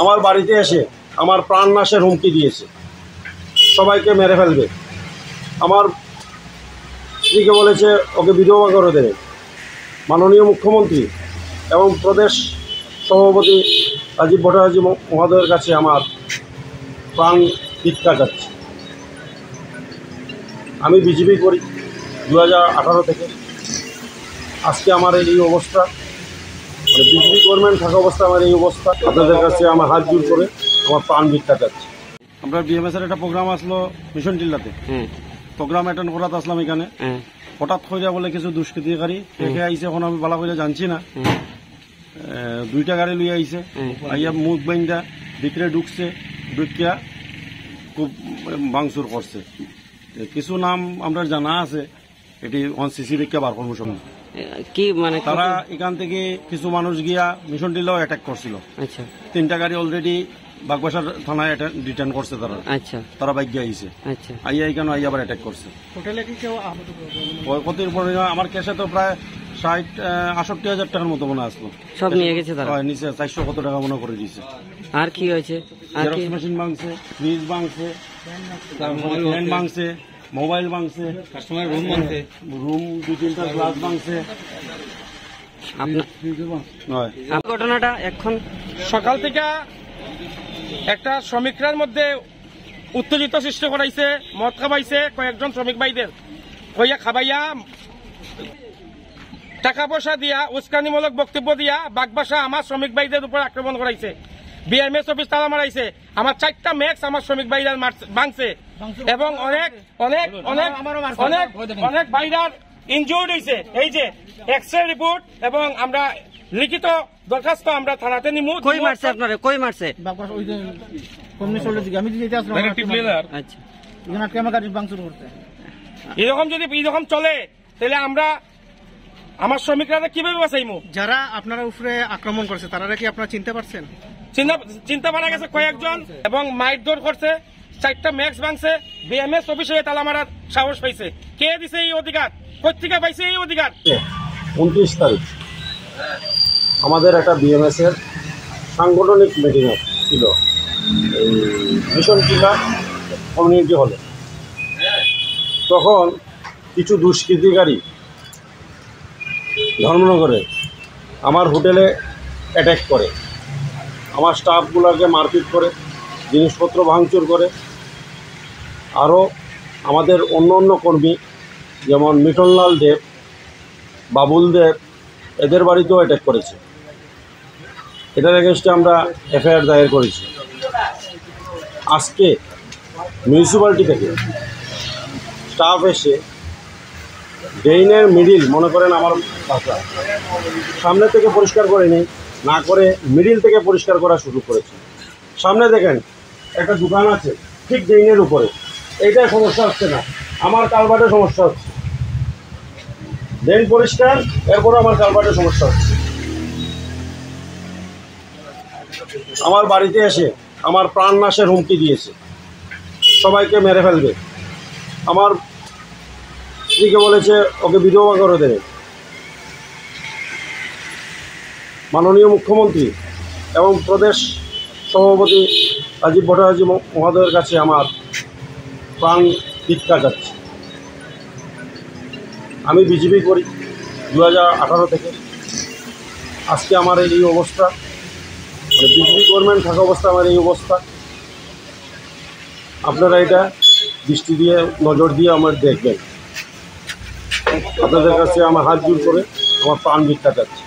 আমার বাড়িতে এসে আমার প্রাণ নাশের হুমকি দিয়েছে, সবাইকে মেরে ফেলবে। আমার স্ত্রীকে বলেছে ওকে বিধবা করে দেবে। মাননীয় মুখ্যমন্ত্রী এবং প্রদেশ সভাপতি রাজীব ভট্টাচার্য মহোদয়ের কাছে আমার প্রাণ ভিক্ষা যাচ্ছে। আমি বিজেপি করি 2018 থেকে। আজকে আমার এই অবস্থা, মানে বিজেপি গভর্নমেন্ট থাকা অবস্থা আমার এই অবস্থা। আপনাদের কাছে আমার হাত জোর করে আমার প্রাণ ভিক্ষা যাচ্ছে। আমরা বিএমএসের একটা প্রোগ্রাম আসলো মিশন টিল্লাতে, প্রোগ্রাম অ্যাটেন্ড করাতে আসলাম এখানে। হঠাৎ করে বলে কিছু দুষ্কৃতিকারী দেখে আইসে, এখন আমি ভালো করে জানছি না, 2টা গাড়ি লইয়া আইসে, আইয়া মুখ বাইন্দা ভিতরে ঢুকছে, ঢুকিয়া খুব ভাঙচুর করছে। কিছু নাম আমরা জানা আছে, এটি সিসি দেখে বার করবো সামনে কি মানে তারা এখান থেকে কিছু মানুষ গিয়া মিশন টিল্লাও অ্যাটাক করছিল। আচ্ছা, 3টা গাড়ি অলরেডি বাগবাসার থানায় রিটার্ন করছে তারা। আচ্ছা, তারা বাইক গিয়ে আইসে, আচ্ছা, আইয়া এখানে আইয়া আবার অ্যাটাক করছে। হোটেলে কি কেউ ক্ষতির পরিমাণ আমার ক্যাশে তো প্রায় 60-68 টাকার মতো মনে আসলো। সব নিয়ে গেছে তারা? নিচে 400 কত টাকা মনে করে দিয়েছে। আর কি হয়েছে? আর কি? মেশিন ভাঙছে, ফ্রিজ ভাঙছে, ফ্যান ভাঙছে, মোবাইল ভাঙছে, কাস্টমার রুম ভাঙছে, রুম 2-3টা গ্লাস ভাঙছে। ঘটনাটা এখন সকাল থেকে একটা শ্রমিকদের মধ্যে উত্তেজিত সৃষ্টি করাইছে, মদ খাবাইছে কয়েকজন শ্রমিক ভাইদের, হইয়া খাবাইয়া টাকা পয়সা দিয়া উস্কানিমূলক বক্তব্য দিয়া বাগবাসা আমার শ্রমিক ভাইদের উপর আক্রমণ করাইছে। বিএমএস অফিস তালা মারাইছে, আমার 4টা ম্যাক্স আমার শ্রমিক ভাইরা ভাঙছে এবং অনেক অনেক অনেক অনেক অনেক ভাইরার ইনজুর্ড হয়েছে। এই যে এক্সরে রিপোর্ট এবং আমরা লিখিত দরখাস্ত আমরা থানাতে নিমু। কই মারছে আপনারে? কই মারছে? এরকম চলে তাহলে আমরা আমার শ্রমিকরা কিভাবে বাঁচাইমু? যারা আপনারা উপরে আক্রমণ করছে তারা কি আপনারা চিনতে পারছেন? চিন্তা পারা গেছে কয়েকজন এবং মারধর করছে, 4টা ম্যাক্স ভাঙছে, বিএমএস অফিসে তালা মারার সাহস পাইছে। কে দিছে এই অধিকার? কোথেকে পাইছে এই অধিকার? 29 তারিখ আমাদের একটা বিএমএস এর সাংগঠনিক মিটিং ছিল এই মিশন টিল্লা কমিউনিটি হলে। তখন কিছু দুষ্কৃতিকারী ধর্মনগরে আমার হোটেলে অ্যাটাক করে, আমার স্টাফগুলোকে মারপিট করে, জিনিসপত্র ভাঙচুর করে। আরও আমাদের অন্য অন্য কর্মী যেমন মিঠনলাল দেব, বাবুল দেব, এদের বাড়িতেও অ্যাটাক করেছে। এটার এগেনস্টে আমরা এফআইআর দায়ের করেছি। আজকে মিউনিসিপ্যালিটি থেকে স্টাফ এসে ড্রেইনের মিডিল, মনে করেন আমার বাসা সামনে থেকে পরিষ্কার করে নেই, না করে মিডিল থেকে পরিষ্কার করা শুরু করেছে। সামনে দেখেন একটা দোকান আছে ঠিক ড্রেইনের উপরে, এইটাই সমস্যা হচ্ছে না, আমার কালভার্টের সমস্যা হচ্ছে। ড্রেন পরিষ্কার, এরপরে আমার কালভার্টের সমস্যা হচ্ছে। আমার বাড়িতে এসে আমার প্রাণ নাশের হুমকি দিয়েছে, সবাইকে মেরে ফেলবে। আমার স্ত্রীকে বলেছে ওকে বিধবা করে দেবে। মাননীয় মুখ্যমন্ত্রী এবং প্রদেশ সভাপতি রাজীব ভট্টাচার্য মহোদয়ের কাছে আমার প্রাণ ভিক্ষা যাচ্ছে। আমি বিজেপি করি 2018 থেকে। আজকে আমার এই অবস্থা, মানে বিজেপি গভর্নমেন্ট থাকা অবস্থা আমার এই অবস্থা। আপনারা এটা দৃষ্টি দিয়ে নজর দিয়ে আমার দেখবেন। আপনাদের কাছে আমার হাত জোর করে আমার প্রাণ ভিক্ষা যাচ্ছে।